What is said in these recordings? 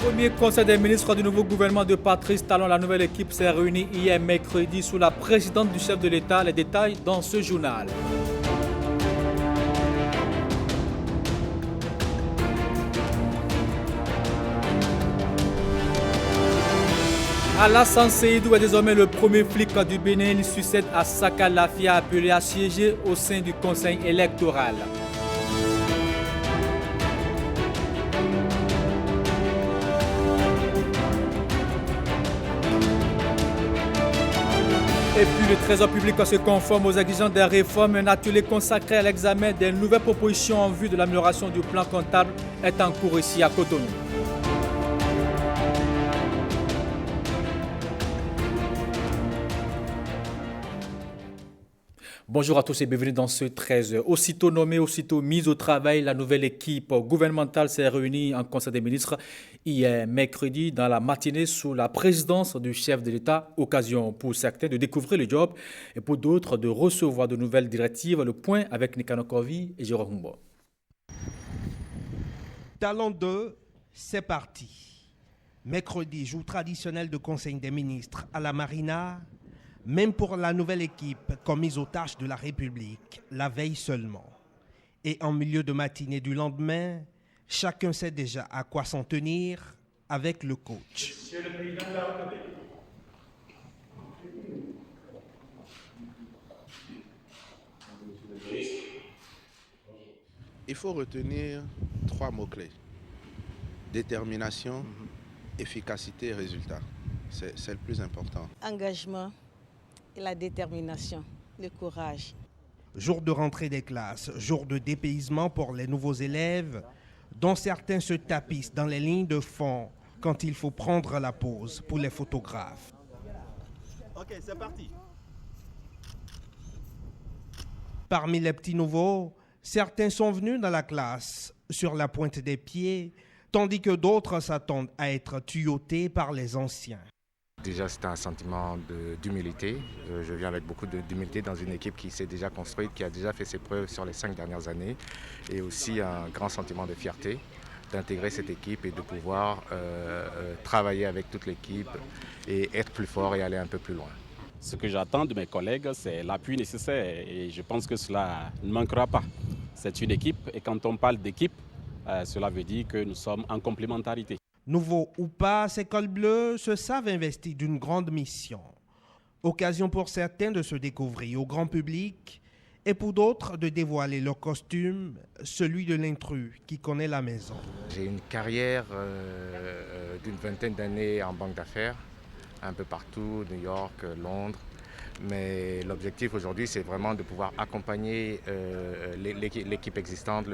Premier conseil des ministres du nouveau gouvernement de Patrice Talon, la nouvelle équipe s'est réunie hier mercredi sous la présidente du chef de l'État. Les détails dans ce journal. Alassane Seydou est désormais le premier flic du Bénin. Il succède à Saka Lafia, appelé à siéger au sein du conseil électoral. Et puis le Trésor public se conforme aux exigences des réformes. Un atelier consacré à l'examen des nouvelles propositions en vue de l'amélioration du plan comptable est en cours ici à Cotonou. Bonjour à tous et bienvenue dans ce 13h. Aussitôt nommée, aussitôt mise au travail, la nouvelle équipe gouvernementale s'est réunie en Conseil des ministres hier mercredi dans la matinée sous la présidence du chef de l'État. Occasion pour certains de découvrir le job et pour d'autres de recevoir de nouvelles directives. Le point avec Nikano Korvi et Jérôme Humbo. Talon 2, c'est parti. Mercredi, jour traditionnel de Conseil des ministres à la Marina. Même pour la nouvelle équipe commise aux tâches de la République, la veille seulement. Et en milieu de matinée du lendemain, chacun sait déjà à quoi s'en tenir avec le coach. Monsieur le Président de la République. Il faut retenir 3 mots-clés. Détermination, efficacité et résultat. C'est le plus important. Engagement. Et la détermination, le courage. Jour de rentrée des classes, jour de dépaysement pour les nouveaux élèves, dont certains se tapissent dans les lignes de fond quand il faut prendre la pause pour les photographes. Ok, c'est parti. Parmi les petits nouveaux, certains sont venus dans la classe sur la pointe des pieds, tandis que d'autres s'attendent à être tuyautés par les anciens. Déjà, c'est un sentiment d'humilité. Je viens avec beaucoup d'humilité dans une équipe qui s'est déjà construite, qui a déjà fait ses preuves sur les 5 dernières années. Et aussi un grand sentiment de fierté d'intégrer cette équipe et de pouvoir travailler avec toute l'équipe et être plus fort et aller un peu plus loin. Ce que j'attends de mes collègues, c'est l'appui nécessaire et je pense que cela ne manquera pas. C'est une équipe et quand on parle d'équipe, cela veut dire que nous sommes en complémentarité. Nouveaux ou pas, ces cols bleus se savent investis d'une grande mission. Occasion pour certains de se découvrir au grand public et pour d'autres de dévoiler leur costume, celui de l'intrus qui connaît la maison. J'ai une carrière d'une vingtaine d'années en banque d'affaires, un peu partout, New York, Londres. Mais l'objectif aujourd'hui, c'est vraiment de pouvoir accompagner l'équipe existante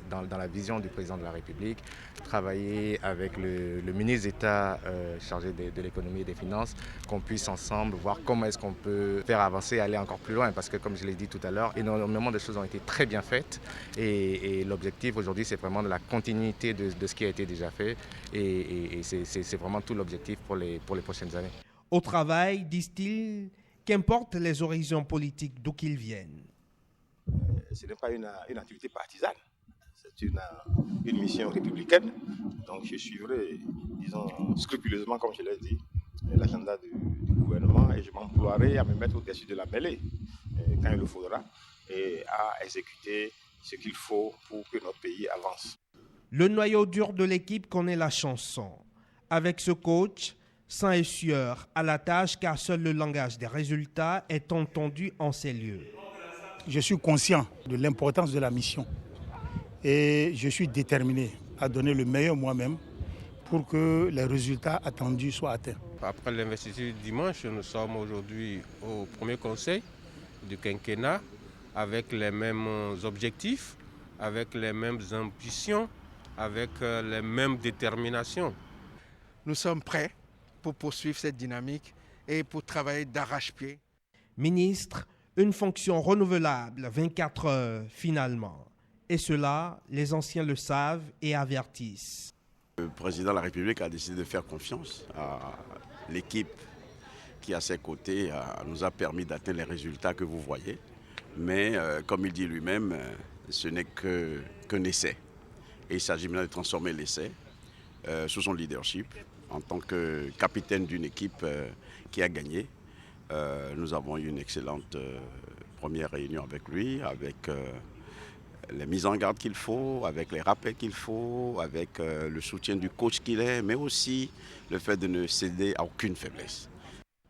dans la vision du président de la République, travailler avec le ministre d'État chargé de l'économie et des finances, qu'on puisse ensemble voir comment est-ce qu'on peut faire avancer et aller encore plus loin. Parce que comme je l'ai dit tout à l'heure, énormément de choses ont été très bien faites. Et l'objectif aujourd'hui, c'est vraiment de la continuité de ce qui a été déjà fait. Et c'est vraiment tout l'objectif pour les prochaines années. Au travail, disent-ils, qu'importe les horizons politiques d'où qu'ils viennent. Ce n'est pas une activité partisane, c'est une mission républicaine. Donc je suivrai, disons, scrupuleusement, comme je l'ai dit, l'agenda du gouvernement et je m'emploierai à me mettre au-dessus de la mêlée quand il le faudra et à exécuter ce qu'il faut pour que notre pays avance. Le noyau dur de l'équipe connaît la chanson. Avec ce coach, sang et sueur à la tâche car seul le langage des résultats est entendu en ces lieux. Je suis conscient de l'importance de la mission et je suis déterminé à donner le meilleur moi-même pour que les résultats attendus soient atteints. Après l'investiture dimanche, nous sommes aujourd'hui au premier conseil du quinquennat avec les mêmes objectifs, avec les mêmes ambitions, avec les mêmes déterminations. Nous sommes prêts pour poursuivre cette dynamique et pour travailler d'arrache-pied. Ministre, une fonction renouvelable, 24 heures finalement. Et cela, les anciens le savent et avertissent. Le président de la République a décidé de faire confiance à l'équipe qui, à ses côtés, nous a permis d'atteindre les résultats que vous voyez. Mais, comme il dit lui-même, ce n'est qu'un essai. Et il s'agit maintenant de transformer l'essai sous son leadership, en tant que capitaine d'une équipe qui a gagné. Nous avons eu une excellente première réunion avec lui, avec les mises en garde qu'il faut, avec les rappels qu'il faut, avec le soutien du coach qu'il est, mais aussi le fait de ne céder à aucune faiblesse.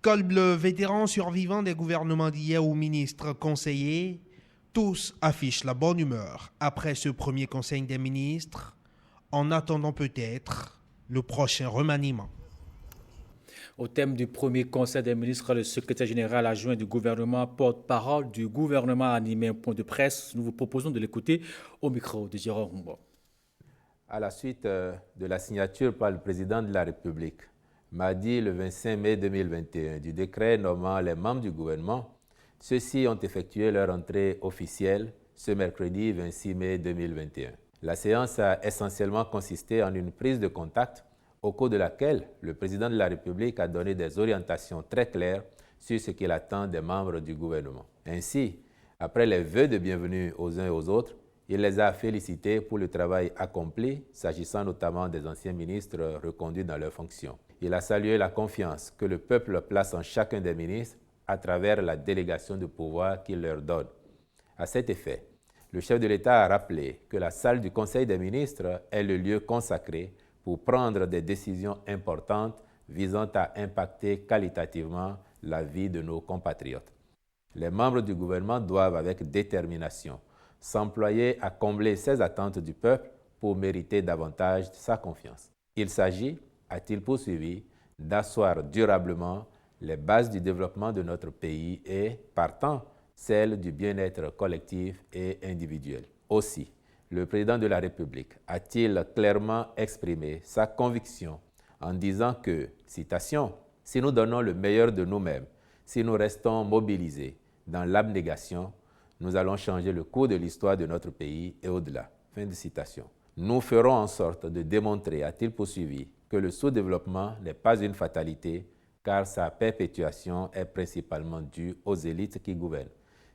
Col bleu, vétéran survivant des gouvernements d'hier ou ministres conseillers, tous affichent la bonne humeur après ce premier conseil des ministres, en attendant peut-être le prochain remaniement. Au thème du premier conseil des ministres, le secrétaire général adjoint du gouvernement, porte-parole du gouvernement, a animé un point de presse. Nous vous proposons de l'écouter au micro de Gérard Rumba. À la suite de la signature par le président de la République, mardi le 25 mai 2021, du décret nommant les membres du gouvernement, ceux-ci ont effectué leur entrée officielle ce mercredi 26 mai 2021. La séance a essentiellement consisté en une prise de contact au cours de laquelle le président de la République a donné des orientations très claires sur ce qu'il attend des membres du gouvernement. Ainsi, après les vœux de bienvenue aux uns et aux autres, il les a félicités pour le travail accompli, s'agissant notamment des anciens ministres reconduits dans leurs fonctions. Il a salué la confiance que le peuple place en chacun des ministres à travers la délégation de pouvoir qu'il leur donne. À cet effet, le chef de l'État a rappelé que la salle du Conseil des ministres est le lieu consacré pour prendre des décisions importantes visant à impacter qualitativement la vie de nos compatriotes. Les membres du gouvernement doivent avec détermination s'employer à combler ces attentes du peuple pour mériter davantage sa confiance. Il s'agit, a-t-il poursuivi, d'asseoir durablement les bases du développement de notre pays et, partant, celles du bien-être collectif et individuel. Aussi, le président de la République a-t-il clairement exprimé sa conviction en disant que, citation, « Si nous donnons le meilleur de nous-mêmes, si nous restons mobilisés dans l'abnégation, nous allons changer le cours de l'histoire de notre pays et au-delà. » Fin de citation. Nous ferons en sorte de démontrer, a-t-il poursuivi, que le sous-développement n'est pas une fatalité, car sa perpétuation est principalement due aux élites qui gouvernent.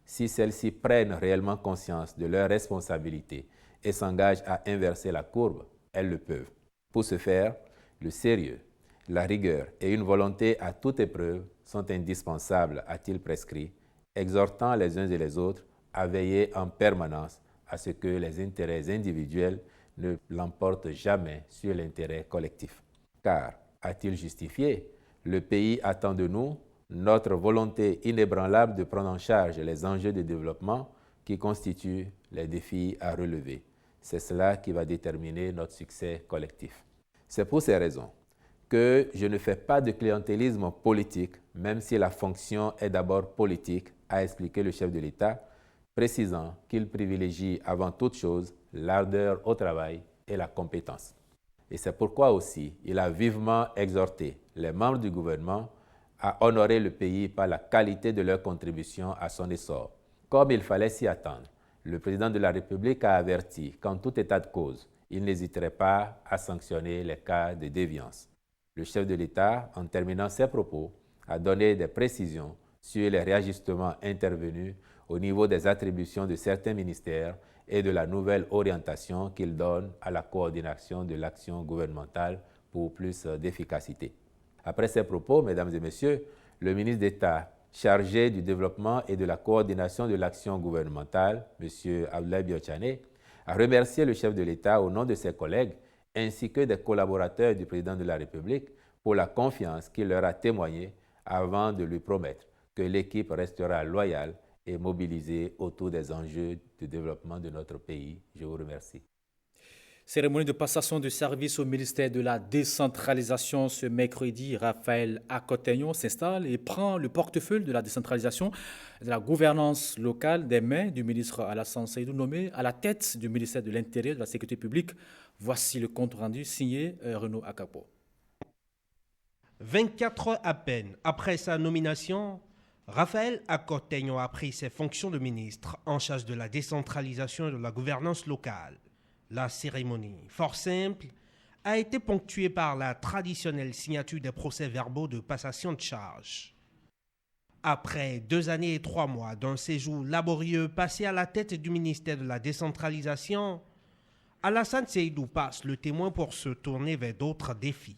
Si celles-ci prennent réellement conscience de leurs responsabilités et s'engagent à inverser la courbe, elles le peuvent. Pour ce faire, le sérieux, la rigueur et une volonté à toute épreuve sont indispensables, a-t-il prescrit, exhortant les uns et les autres à veiller en permanence à ce que les intérêts individuels ne l'emportent jamais sur l'intérêt collectif. Car, a-t-il justifié, le pays attend de nous notre volonté inébranlable de prendre en charge les enjeux de développement qui constituent les défis à relever. C'est cela qui va déterminer notre succès collectif. C'est pour ces raisons que je ne fais pas de clientélisme politique, même si la fonction est d'abord politique, a expliqué le chef de l'État, précisant qu'il privilégie avant toute chose l'ardeur au travail et la compétence. Et c'est pourquoi aussi il a vivement exhorté les membres du gouvernement à honorer le pays par la qualité de leur contribution à son essor. Comme il fallait s'y attendre, le président de la République a averti qu'en tout état de cause, il n'hésiterait pas à sanctionner les cas de déviance. Le chef de l'État, en terminant ses propos, a donné des précisions sur les réajustements intervenus au niveau des attributions de certains ministères et de la nouvelle orientation qu'il donne à la coordination de l'action gouvernementale pour plus d'efficacité. Après ces propos, mesdames et messieurs, le ministre d'État chargé du développement et de la coordination de l'action gouvernementale, M. Abdoulaye Biotchane, a remercié le chef de l'État au nom de ses collègues ainsi que des collaborateurs du président de la République pour la confiance qu'il leur a témoignée avant de lui promettre que l'équipe restera loyale et mobilisée autour des enjeux de développement de notre pays. Je vous remercie. Cérémonie de passation de service au ministère de la décentralisation ce mercredi. Raphaël Akotenyo s'installe et prend le portefeuille de la décentralisation et de la gouvernance locale des mains du ministre Alassane Seydou, nommé à la tête du ministère de l'Intérieur et de la Sécurité publique. Voici le compte rendu signé Renaud Akapo. 24 heures à peine après sa nomination, Raphaël Akotenyo a pris ses fonctions de ministre en charge de la décentralisation et de la gouvernance locale. La cérémonie, fort simple, a été ponctuée par la traditionnelle signature des procès-verbaux de passation de charge. Après 2 années et 3 mois d'un séjour laborieux passé à la tête du ministère de la décentralisation, Alassane Seydou passe le témoin pour se tourner vers d'autres défis.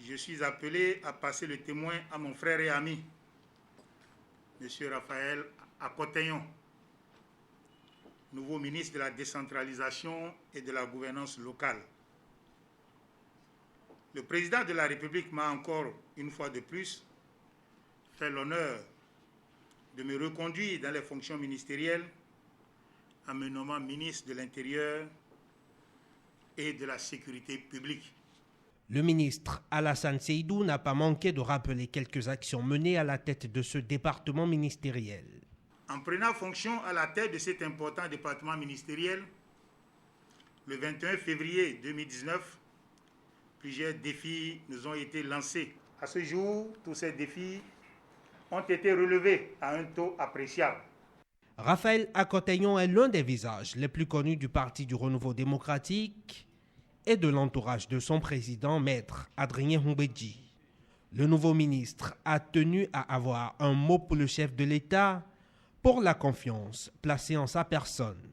Je suis appelé à passer le témoin à mon frère et ami, M. Raphaël Akotagnon, nouveau ministre de la décentralisation et de la gouvernance locale. Le président de la République m'a encore, une fois de plus, fait l'honneur de me reconduire dans les fonctions ministérielles en me nommant ministre de l'Intérieur et de la Sécurité publique. Le ministre Alassane Seydou n'a pas manqué de rappeler quelques actions menées à la tête de ce département ministériel. En prenant fonction à la tête de cet important département ministériel, le 21 février 2019, plusieurs défis nous ont été lancés. À ce jour, tous ces défis ont été relevés à un taux appréciable. Raphaël Akotagnon est l'un des visages les plus connus du Parti du Renouveau démocratique et de l'entourage de son président, maître Adrien Mbedji. Le nouveau ministre a tenu à avoir un mot pour le chef de l'État pour la confiance placée en sa personne.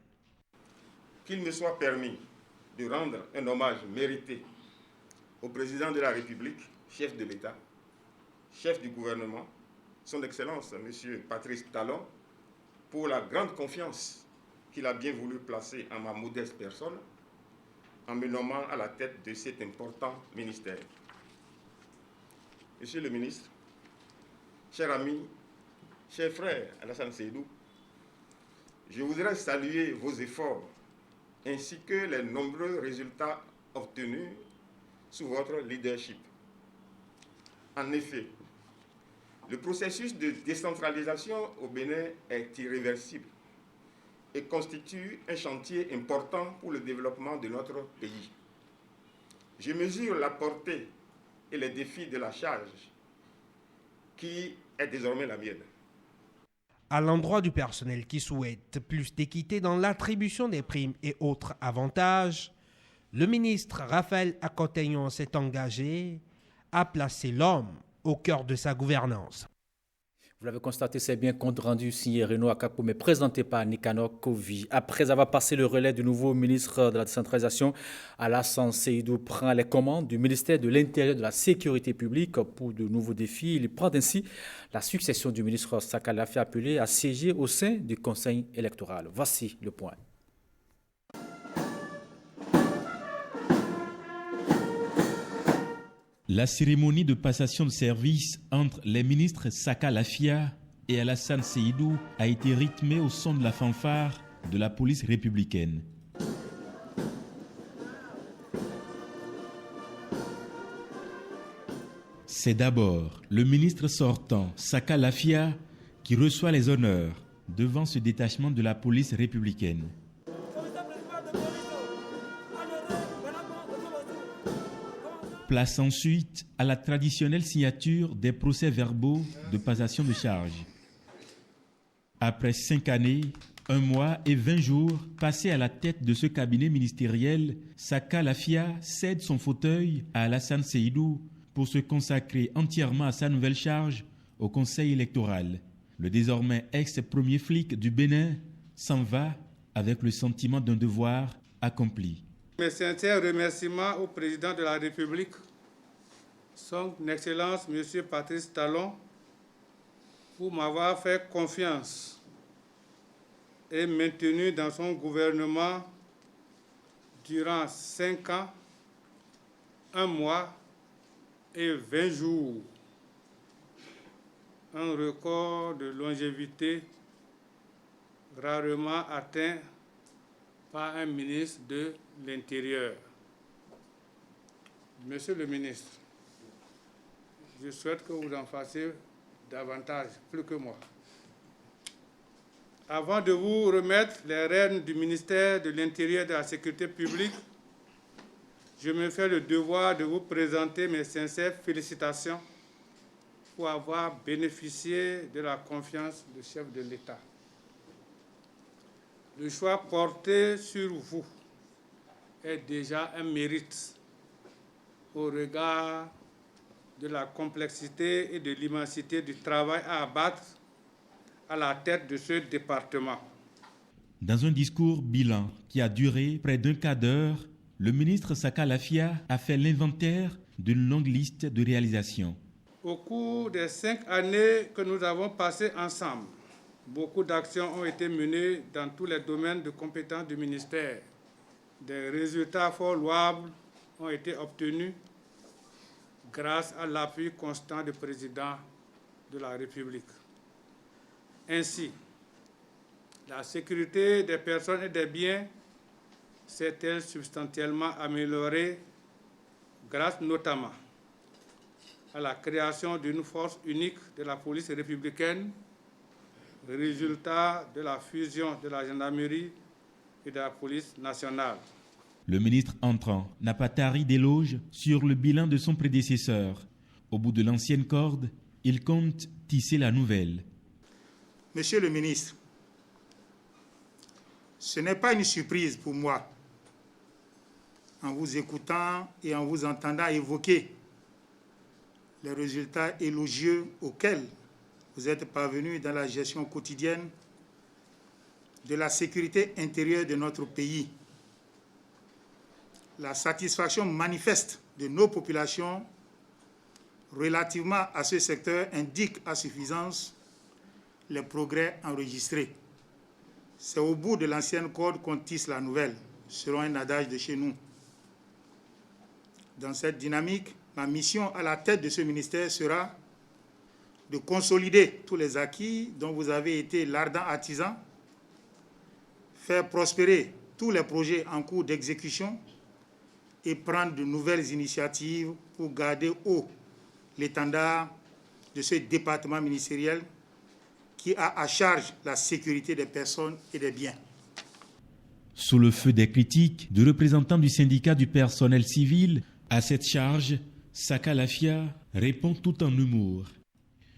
Qu'il me soit permis de rendre un hommage mérité au président de la République, chef de l'État, chef du gouvernement, son Excellence, M. Patrice Talon, pour la grande confiance qu'il a bien voulu placer en ma modeste personne, en me nommant à la tête de cet important ministère. Monsieur le ministre, cher ami, cher frère Alassane Seydou, je voudrais saluer vos efforts ainsi que les nombreux résultats obtenus sous votre leadership. En effet, le processus de décentralisation au Bénin est irréversible et constitue un chantier important pour le développement de notre pays. Je mesure la portée et les défis de la charge qui est désormais la mienne. À l'endroit du personnel qui souhaite plus d'équité dans l'attribution des primes et autres avantages, le ministre Raphaël Akotagnon s'est engagé à placer l'homme au cœur de sa gouvernance. Vous l'avez constaté, c'est bien compte rendu signé Renaud Akapo, mais présenté par Nicanor Kovi. Après avoir passé le relais du nouveau ministre de la décentralisation, Alassane Seydou prend les commandes du ministère de l'Intérieur et de la Sécurité publique pour de nouveaux défis. Il prend ainsi la succession du ministre Saka Lafia appelé à siéger au sein du Conseil électoral. Voici le point. La cérémonie de passation de service entre les ministres Saka Lafia et Alassane Seydou a été rythmée au son de la fanfare de la police républicaine. C'est d'abord le ministre sortant, Saka Lafia, qui reçoit les honneurs devant ce détachement de la police républicaine. Place ensuite à la traditionnelle signature des procès-verbaux de passation de charge. Après 5 années, 1 mois et 20 jours passés à la tête de ce cabinet ministériel, Saka Lafia cède son fauteuil à Alassane Seydou pour se consacrer entièrement à sa nouvelle charge au Conseil électoral. Le désormais ex-premier flic du Bénin s'en va avec le sentiment d'un devoir accompli. Mes sincères remerciements au président de la République, son Excellence M. Patrice Talon, pour m'avoir fait confiance et maintenu dans son gouvernement durant 5 ans, 1 mois et 20 jours. Un record de longévité rarement atteint par un ministre de l'Intérieur. Monsieur le ministre, je souhaite que vous en fassiez davantage, plus que moi. Avant de vous remettre les rênes du ministère de l'Intérieur et de la Sécurité publique, je me fais le devoir de vous présenter mes sincères félicitations pour avoir bénéficié de la confiance du chef de l'État. Le choix porté sur vous est déjà un mérite au regard de la complexité et de l'immensité du travail à abattre à la tête de ce département. Dans un discours bilan qui a duré près d'un quart d'heure, le ministre Saka Lafia a fait l'inventaire d'une longue liste de réalisations. Au cours des 5 années que nous avons passées ensemble, beaucoup d'actions ont été menées dans tous les domaines de compétences du ministère. Des résultats fort louables ont été obtenus grâce à l'appui constant du président de la République. Ainsi, la sécurité des personnes et des biens s'est-elle substantiellement améliorée grâce notamment à la création d'une force unique de la police républicaine, résultat de la fusion de la gendarmerie et de la police nationale. Le ministre entrant n'a pas tari d'éloges sur le bilan de son prédécesseur. Au bout de l'ancienne corde, il compte tisser la nouvelle. Monsieur le ministre, ce n'est pas une surprise pour moi, en vous écoutant et en vous entendant évoquer les résultats élogieux auxquels vous êtes parvenus dans la gestion quotidienne de la sécurité intérieure de notre pays. La satisfaction manifeste de nos populations relativement à ce secteur indique à suffisance les progrès enregistrés. C'est au bout de l'ancienne corde qu'on tisse la nouvelle, selon un adage de chez nous. Dans cette dynamique, ma mission à la tête de ce ministère sera de consolider tous les acquis dont vous avez été l'ardent artisan, faire prospérer tous les projets en cours d'exécution et prendre de nouvelles initiatives pour garder haut l'étendard de ce département ministériel qui a à charge la sécurité des personnes et des biens. Sous le feu des critiques de représentants du syndicat du personnel civil, à cette charge, Saka Lafia répond tout en humour.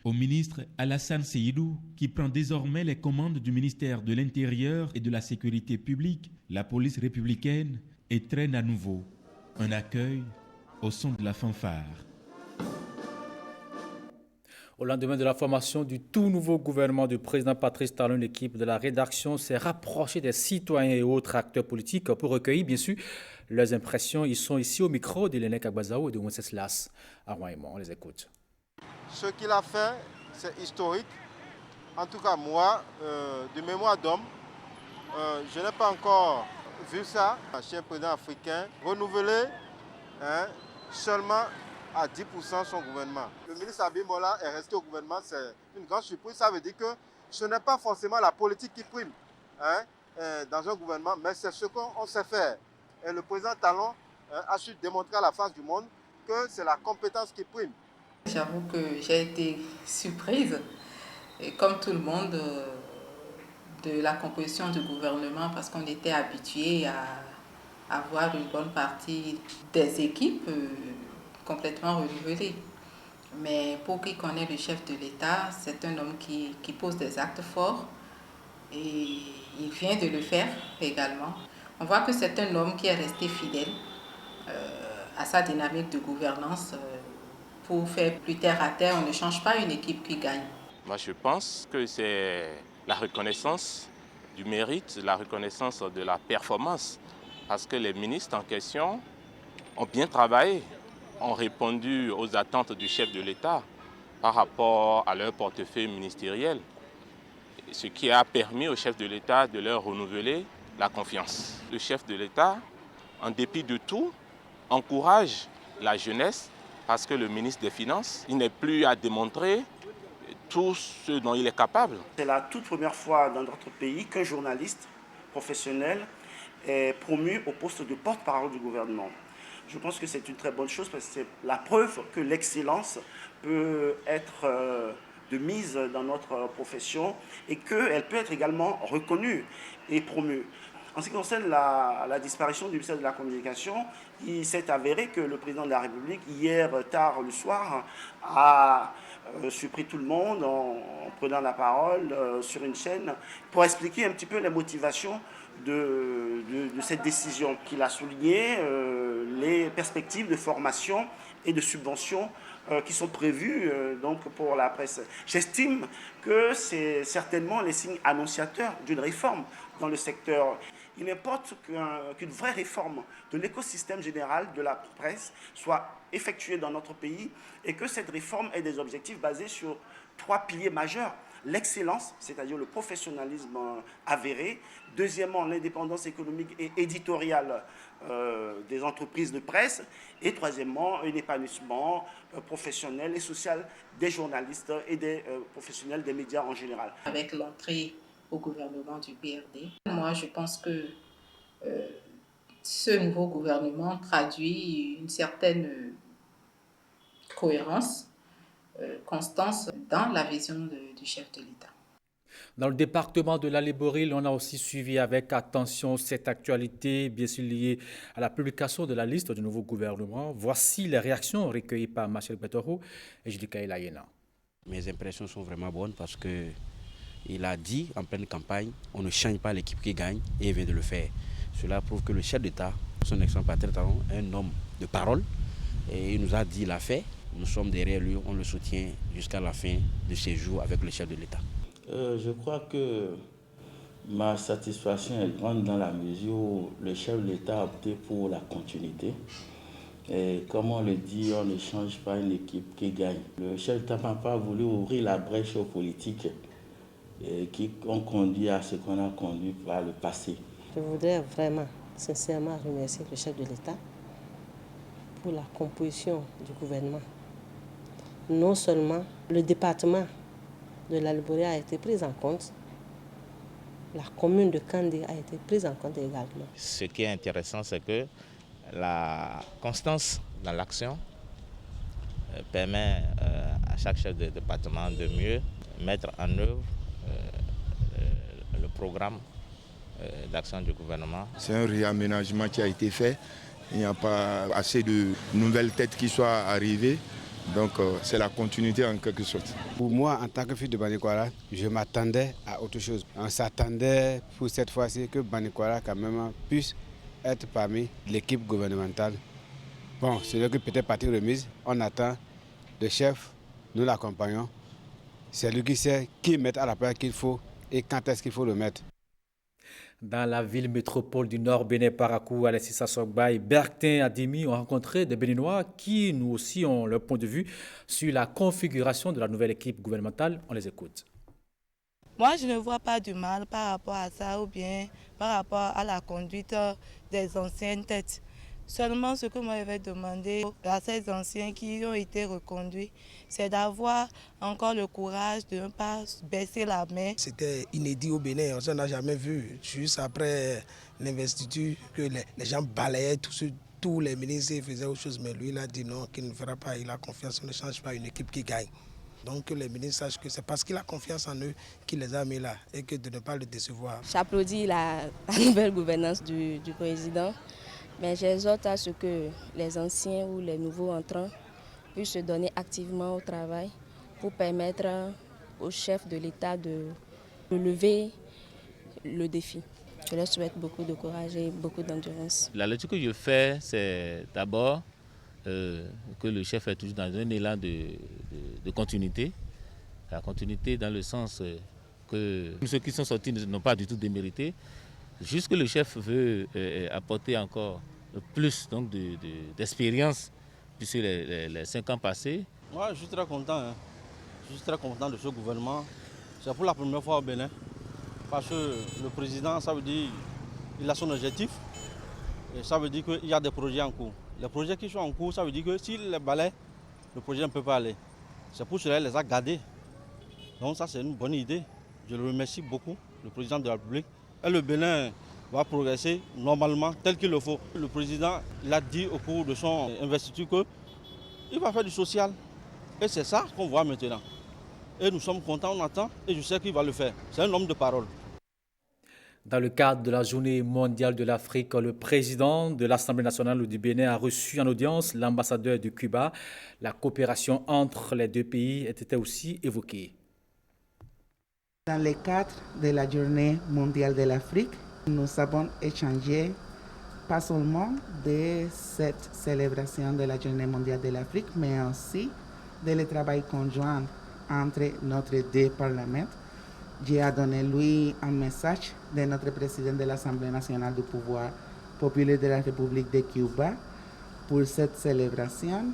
Au ministre Alassane Seydou, qui prend désormais les commandes du ministère de l'Intérieur et de la Sécurité publique, la police républicaine étrenne à nouveau un accueil au son de la fanfare. Au lendemain de la formation du tout nouveau gouvernement du président Patrice Talon, l'équipe de la rédaction s'est rapprochée des citoyens et autres acteurs politiques pour recueillir, bien sûr, leurs impressions. Ils sont ici au micro d'Hélène Kagbazao et de Wenceslas Arwaïmon. On les écoute. Ce qu'il a fait, c'est historique. En tout cas, moi, de mémoire d'homme, je n'ai pas encore vu ça chez un président africain renouveler seulement à 10% son gouvernement. Le ministre Abimbola est resté au gouvernement, c'est une grande surprise. Ça veut dire que ce n'est pas forcément la politique qui prime dans un gouvernement, mais c'est ce qu'on sait faire. Et le président Talon a su démontrer à la face du monde que c'est la compétence qui prime. J'avoue que j'ai été surprise, et comme tout le monde, de la composition du gouvernement parce qu'on était habitué à avoir une bonne partie des équipes complètement renouvelées. Mais pour qui connaît le chef de l'État, c'est un homme qui pose des actes forts et il vient de le faire également. On voit que c'est un homme qui est resté fidèle à sa dynamique de gouvernance. Pour faire plus terre à terre, on ne change pas une équipe qui gagne. Moi, je pense que c'est la reconnaissance du mérite, la reconnaissance de la performance, parce que les ministres en question ont bien travaillé, ont répondu aux attentes du chef de l'État par rapport à leur portefeuille ministériel, ce qui a permis au chef de l'État de leur renouveler la confiance. Le chef de l'État, en dépit de tout, encourage la jeunesse parce que le ministre des Finances, il n'est plus à démontrer tout ce dont il est capable. C'est la toute première fois dans notre pays qu'un journaliste professionnel est promu au poste de porte-parole du gouvernement. Je pense que c'est une très bonne chose parce que c'est la preuve que l'excellence peut être de mise dans notre profession et qu'elle peut être également reconnue et promue. En ce qui concerne la disparition du ministère de la Communication, il s'est avéré que le président de la République, hier tard le soir, a surpris tout le monde en prenant la parole sur une chaîne pour expliquer un petit peu les motivations de cette décision qu'il a souligné, les perspectives de formation et de subvention qui sont prévues donc pour la presse. J'estime que c'est certainement les signes annonciateurs d'une réforme dans le secteur. Il importe qu'une vraie réforme de l'écosystème général de la presse soit effectuée dans notre pays et que cette réforme ait des objectifs basés sur 3 piliers majeurs. L'excellence, c'est-à-dire le professionnalisme avéré. Deuxièmement, l'indépendance économique et éditoriale des entreprises de presse. Et troisièmement, un épanouissement professionnel et social des journalistes et des professionnels des médias en général. Avec l'entrée au gouvernement du BRD, moi je pense que ce nouveau gouvernement traduit une certaine cohérence, constance dans la vision du chef de l'État. Dans le département de la Libreville, on a aussi suivi avec attention cette actualité, bien sûr liée à la publication de la liste du nouveau gouvernement. Voici les réactions recueillies par Marcel Betoro et Judika Elayena. Mes impressions sont vraiment bonnes parce qu'il a dit en pleine campagne, on ne change pas l'équipe qui gagne et il vient de le faire. Cela prouve que le chef d'État, son excellent Patrice Talon, est un homme de parole et il nous a dit, il a fait. Nous sommes derrière lui, on le soutient jusqu'à la fin de ses jours avec le chef de l'État. Je crois que ma satisfaction est grande dans la mesure où le chef de l'État a opté pour la continuité. Et comme on le dit, on ne change pas une équipe qui gagne. Le chef de l'État n'a pas voulu ouvrir la brèche aux politiques qui ont conduit à ce qu'on a conduit par le passé. Je voudrais vraiment, sincèrement remercier le chef de l'État pour la composition du gouvernement. Non seulement le département de la Libreville a été pris en compte, la commune de Kandé a été prise en compte également. Ce qui est intéressant, c'est que la constance dans l'action permet à chaque chef de département de mieux mettre en œuvre le programme d'action du gouvernement. C'est un réaménagement qui a été fait. Il n'y a pas assez de nouvelles têtes qui soient arrivées. Donc c'est la continuité en quelque sorte. Pour moi, en tant que fils de Banikwara, je m'attendais à autre chose. On s'attendait pour cette fois-ci que Banikwara quand même puisse être parmi l'équipe gouvernementale. Bon, c'est là que peut-être partie remise. On attend le chef, nous l'accompagnons. C'est lui qui sait qui mettre à la place qu'il faut et quand est-ce qu'il faut le mettre. Dans la ville métropole du Nord, Bénin Parakou, Alexis Sassogba et Bertin Adimi ont rencontré des Béninois qui, nous aussi, ont leur point de vue sur la configuration de la nouvelle équipe gouvernementale. On les écoute. Moi, je ne vois pas du mal par rapport à ça ou bien par rapport à la conduite des anciennes têtes. Seulement, ce que moi je vais demander à ces anciens qui ont été reconduits, c'est d'avoir encore le courage de ne pas baisser la main. C'était inédit au Bénin, on n'en a jamais vu. Juste après l'investiture, que les gens balayaient tous les ministres et faisaient autre chose. Mais lui, il a dit non, qu'il ne fera pas. Il a confiance, on ne change pas une équipe qui gagne. Donc que les ministres sachent que c'est parce qu'il a confiance en eux qu'il les a mis là et que de ne pas le décevoir. J'applaudis la nouvelle gouvernance du président. Mais j'exhorte à ce que les anciens ou les nouveaux entrants puissent se donner activement au travail pour permettre au chef de l'État de relever le défi. Je leur souhaite beaucoup de courage et beaucoup d'endurance. La lecture que je fais, c'est d'abord que le chef est toujours dans un élan de continuité. La continuité dans le sens que ceux qui sont sortis n'ont pas du tout démérité. Juste que le chef veut apporter encore plus d'expérience puisque les 5 ans passés. Moi, je suis très content. Hein. Je suis très content de ce gouvernement. C'est pour la première fois au Bénin. Parce que le président, ça veut dire qu'il a son objectif. Et ça veut dire qu'il y a des projets en cours. Les projets qui sont en cours, ça veut dire que s'il les balaie, le projet ne peut pas aller. C'est pour cela qu'il les a gardés. Donc ça, c'est une bonne idée. Je le remercie beaucoup, le président de la République. Et le Bénin va progresser normalement tel qu'il le faut. Le président l'a dit au cours de son investiture qu'il va faire du social. Et c'est ça qu'on voit maintenant. Et nous sommes contents, on attend, et je sais qu'il va le faire. C'est un homme de parole. Dans le cadre de la Journée mondiale de l'Afrique, le président de l'Assemblée nationale du Bénin a reçu en audience l'ambassadeur de Cuba. La coopération entre les deux pays était aussi évoquée. Dans le cadre de la Journée mondiale de l'Afrique, nous avons échangé pas seulement de cette célébration de la Journée mondiale de l'Afrique, mais aussi de le travail conjoint entre notre deux parlements J'ai donné lui un message de notre président de l'Assemblée nationale du pouvoir populaire de la République de Cuba pour cette célébration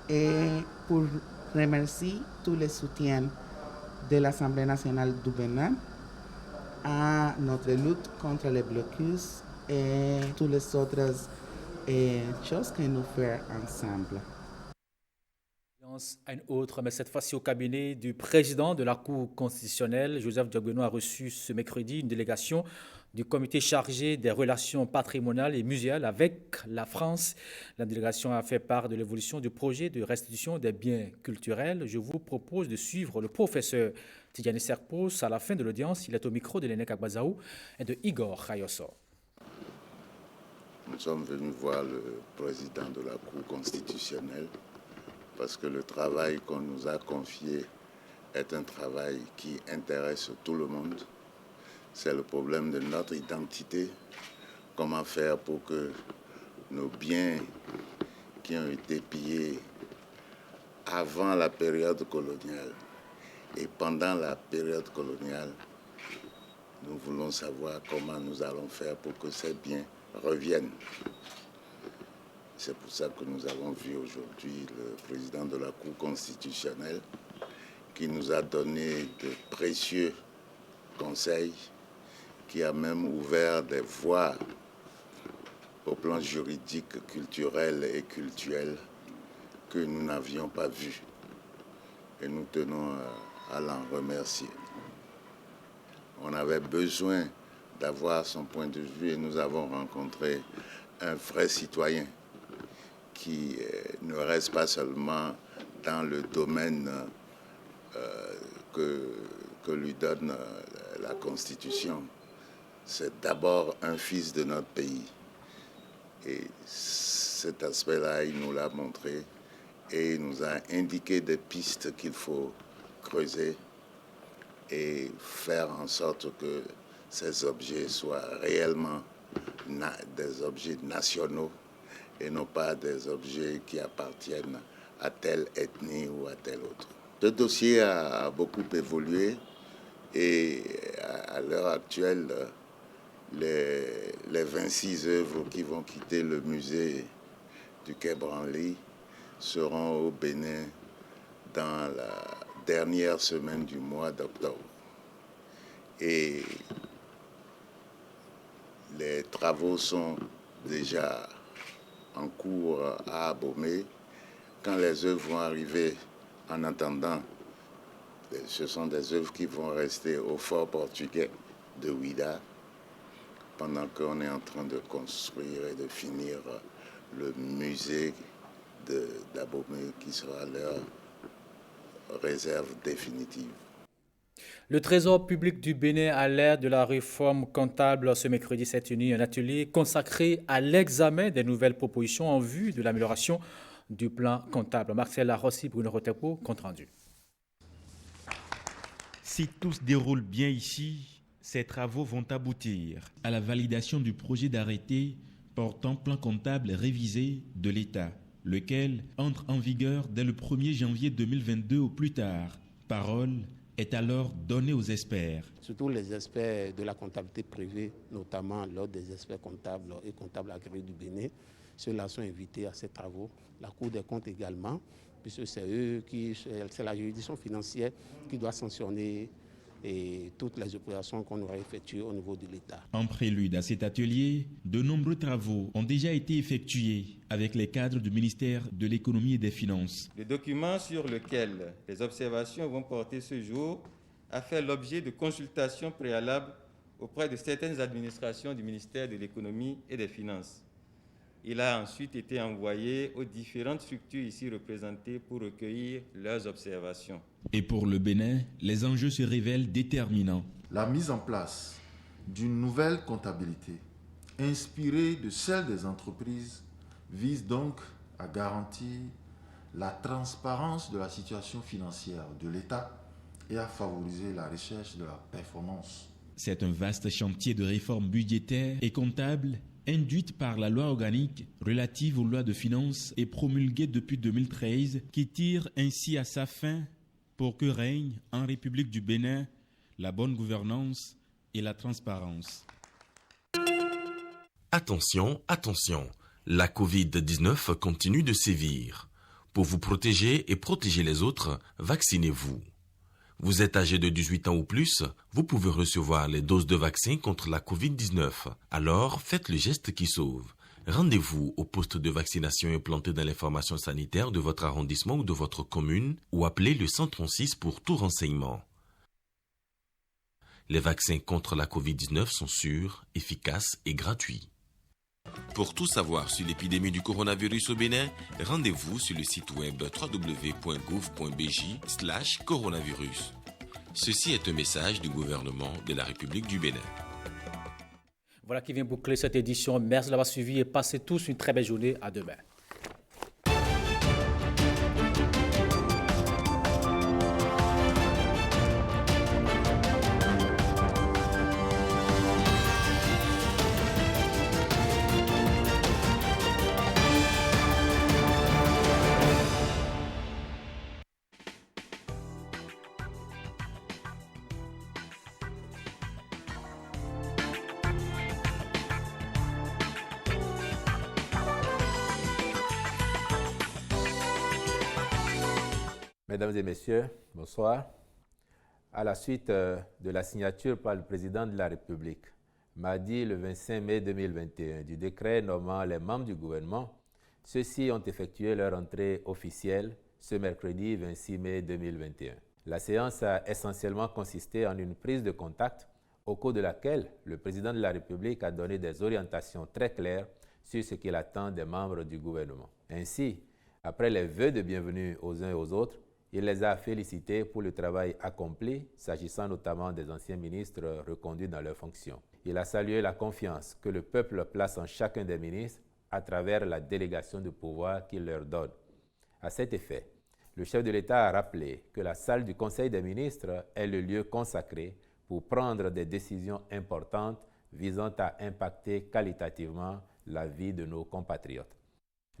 et pour remercier tous les soutiens de l'Assemblée nationale du Bénin à notre lutte contre le blocus et toutes les autres choses que nous faisons ensemble. Un autre, mais cette fois-ci au cabinet du président de la Cour constitutionnelle, Joseph Diagueno, a reçu ce mercredi une délégation du comité chargé des relations patrimoniales et muséales avec la France. La délégation a fait part de l'évolution du projet de restitution des biens culturels. Je vous propose de suivre le professeur Tidjane Serpos à la fin de l'audience. Il est au micro de Lénèque Agbazaou et de Igor Rayoso. Nous sommes venus voir le président de la Cour constitutionnelle parce que le travail qu'on nous a confié est un travail qui intéresse tout le monde. C'est le problème de notre identité. Comment faire pour que nos biens qui ont été pillés avant la période coloniale et pendant la période coloniale, nous voulons savoir comment nous allons faire pour que ces biens reviennent. C'est pour ça que nous avons vu aujourd'hui le président de la Cour constitutionnelle qui nous a donné de précieux conseils, qui a même ouvert des voies au plan juridique, culturel et cultuel que nous n'avions pas vues. Et nous tenons à l'en remercier. On avait besoin d'avoir son point de vue et nous avons rencontré un vrai citoyen qui ne reste pas seulement dans le domaine que lui donne la Constitution. C'est d'abord un fils de notre pays. Et cet aspect-là, il nous l'a montré et il nous a indiqué des pistes qu'il faut creuser et faire en sorte que ces objets soient réellement des objets nationaux et non pas des objets qui appartiennent à telle ethnie ou à telle autre. Ce dossier a beaucoup évolué et à l'heure actuelle, les 26 œuvres qui vont quitter le musée du Quai Branly seront au Bénin dans la dernière semaine du mois d'octobre. Et les travaux sont déjà en cours à Abomey. Quand les œuvres vont arriver, en attendant, ce sont des œuvres qui vont rester au fort portugais de Ouida, pendant qu'on est en train de construire et de finir le musée d'Abomey qui sera leur réserve définitive. Le Trésor public du Bénin, à l'ère de la réforme comptable, ce mercredi s'est tenu un atelier consacré à l'examen des nouvelles propositions en vue de l'amélioration du plan comptable. Marcel Larossi, Bruno Rotepo, compte rendu. Si tout se déroule bien ici, ces travaux vont aboutir à la validation du projet d'arrêté portant plan comptable révisé de l'État, lequel entre en vigueur dès le 1er janvier 2022 au plus tard. Parole est alors donnée aux experts. Surtout les experts de la comptabilité privée, notamment l'ordre des experts comptables et comptables agréés du Bénin. Ceux-là sont invités à ces travaux. La Cour des comptes également, puisque c'est la juridiction financière qui doit sanctionner toutes les opérations qu'on aura effectuées au niveau de l'État. En prélude à cet atelier, de nombreux travaux ont déjà été effectués avec les cadres du ministère de l'Économie et des Finances. Le document sur lequel les observations vont porter ce jour a fait l'objet de consultations préalables auprès de certaines administrations du ministère de l'Économie et des Finances. Il a ensuite été envoyé aux différentes structures ici représentées pour recueillir leurs observations. Et pour le Bénin, les enjeux se révèlent déterminants. La mise en place d'une nouvelle comptabilité inspirée de celle des entreprises vise donc à garantir la transparence de la situation financière de l'État et à favoriser la recherche de la performance. C'est un vaste chantier de réforme budgétaire et comptable induite par la loi organique relative aux lois de finances et promulguée depuis 2013 qui tire ainsi à sa fin pour que règne en République du Bénin la bonne gouvernance et la transparence. Attention, attention, la Covid-19 continue de sévir. Pour vous protéger et protéger les autres, vaccinez-vous. Vous êtes âgé de 18 ans ou plus, vous pouvez recevoir les doses de vaccin contre la Covid-19. Alors, faites le geste qui sauve. Rendez-vous au poste de vaccination implanté dans les formations sanitaires de votre arrondissement ou de votre commune ou appelez le 136 pour tout renseignement. Les vaccins contre la Covid-19 sont sûrs, efficaces et gratuits. Pour tout savoir sur l'épidémie du coronavirus au Bénin, rendez-vous sur le site web www.gouv.bj/coronavirus. Ceci est un message du gouvernement de la République du Bénin. Voilà qui vient boucler cette édition. Merci d'avoir suivi et passez tous une très belle journée. À demain. Mesdames et messieurs, bonsoir. À la suite de la signature par le président de la République, mardi le 25 mai 2021, du décret nommant les membres du gouvernement, ceux-ci ont effectué leur entrée officielle ce mercredi 26 mai 2021. La séance a essentiellement consisté en une prise de contact au cours de laquelle le président de la République a donné des orientations très claires sur ce qu'il attend des membres du gouvernement. Ainsi, après les vœux de bienvenue aux uns et aux autres, il les a félicités pour le travail accompli, s'agissant notamment des anciens ministres reconduits dans leurs fonctions. Il a salué la confiance que le peuple place en chacun des ministres à travers la délégation de pouvoir qu'il leur donne. À cet effet, le chef de l'État a rappelé que la salle du Conseil des ministres est le lieu consacré pour prendre des décisions importantes visant à impacter qualitativement la vie de nos compatriotes.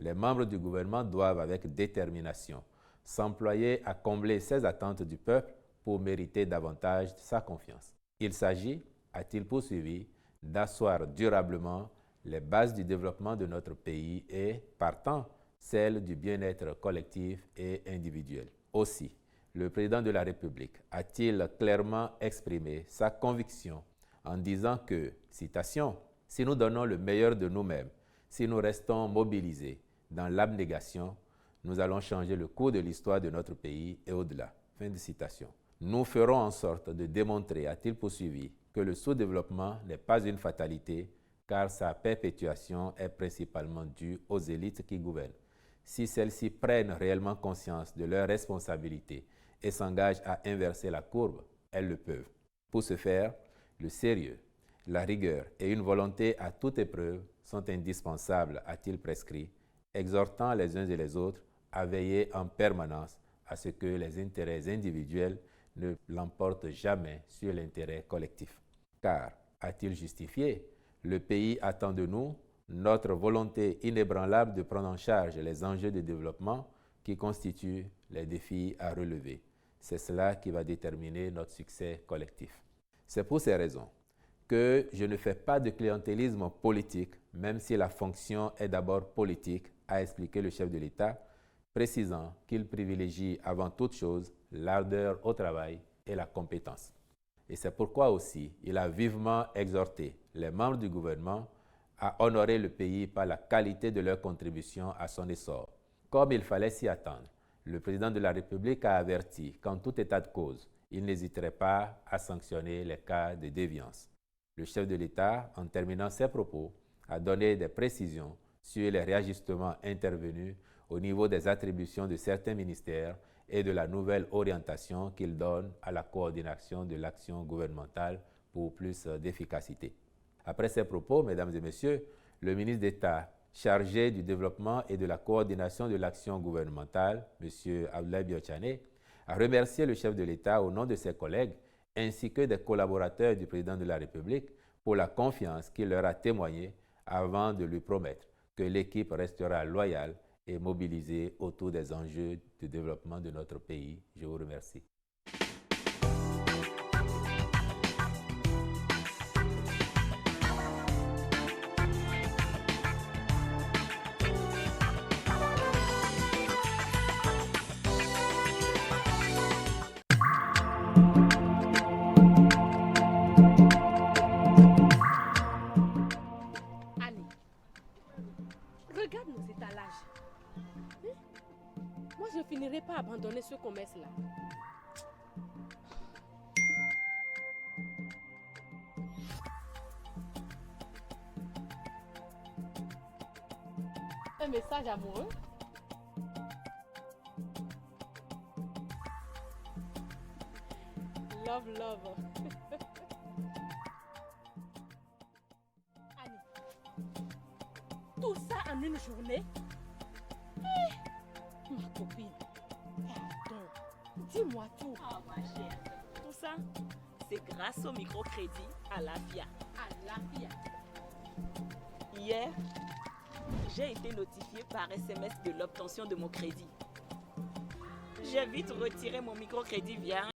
Les membres du gouvernement doivent avec détermination s'employer à combler ces attentes du peuple pour mériter davantage sa confiance. Il s'agit, a-t-il poursuivi, d'asseoir durablement les bases du développement de notre pays et, partant, celles du bien-être collectif et individuel. Aussi, le président de la République a-t-il clairement exprimé sa conviction en disant que, citation, « Si nous donnons le meilleur de nous-mêmes, si nous restons mobilisés dans l'abnégation, nous allons changer le cours de l'histoire de notre pays et au-delà. » Fin de citation. Nous ferons en sorte de démontrer, a-t-il poursuivi, que le sous-développement n'est pas une fatalité, car sa perpétuation est principalement due aux élites qui gouvernent. Si celles-ci prennent réellement conscience de leurs responsabilités et s'engagent à inverser la courbe, elles le peuvent. Pour ce faire, le sérieux, la rigueur et une volonté à toute épreuve sont indispensables, a-t-il prescrit, exhortant les uns et les autres à veiller en permanence à ce que les intérêts individuels ne l'emportent jamais sur l'intérêt collectif. Car, a-t-il justifié, le pays attend de nous notre volonté inébranlable de prendre en charge les enjeux de développement qui constituent les défis à relever. C'est cela qui va déterminer notre succès collectif. C'est pour ces raisons que je ne fais pas de clientélisme politique, même si la fonction est d'abord politique, a expliqué le chef de l'État, précisant qu'il privilégie avant toute chose l'ardeur au travail et la compétence. Et c'est pourquoi aussi il a vivement exhorté les membres du gouvernement à honorer le pays par la qualité de leur contribution à son essor. Comme il fallait s'y attendre, le président de la République a averti qu'en tout état de cause, il n'hésiterait pas à sanctionner les cas de déviance. Le chef de l'État, en terminant ses propos, a donné des précisions sur les réajustements intervenus au niveau des attributions de certains ministères et de la nouvelle orientation qu'il donne à la coordination de l'action gouvernementale pour plus d'efficacité. Après ces propos, mesdames et messieurs, le ministre d'État chargé du développement et de la coordination de l'action gouvernementale, M. Abdoulaye Biotchane, a remercié le chef de l'État au nom de ses collègues ainsi que des collaborateurs du président de la République pour la confiance qu'il leur a témoignée avant de lui promettre que l'équipe restera loyale et mobilisée autour des enjeux de développement de notre pays. Je vous remercie. commerce là. Un message amoureux. Love, love. Annie, tout ça en une journée? Ma copine, pardon, dis-moi tout. Oh ma chère, tout ça, c'est grâce au microcrédit à l'AFIA. À l'AFIA. Hier, j'ai été notifiée par SMS de l'obtention de mon crédit. J'ai vite retiré mon microcrédit via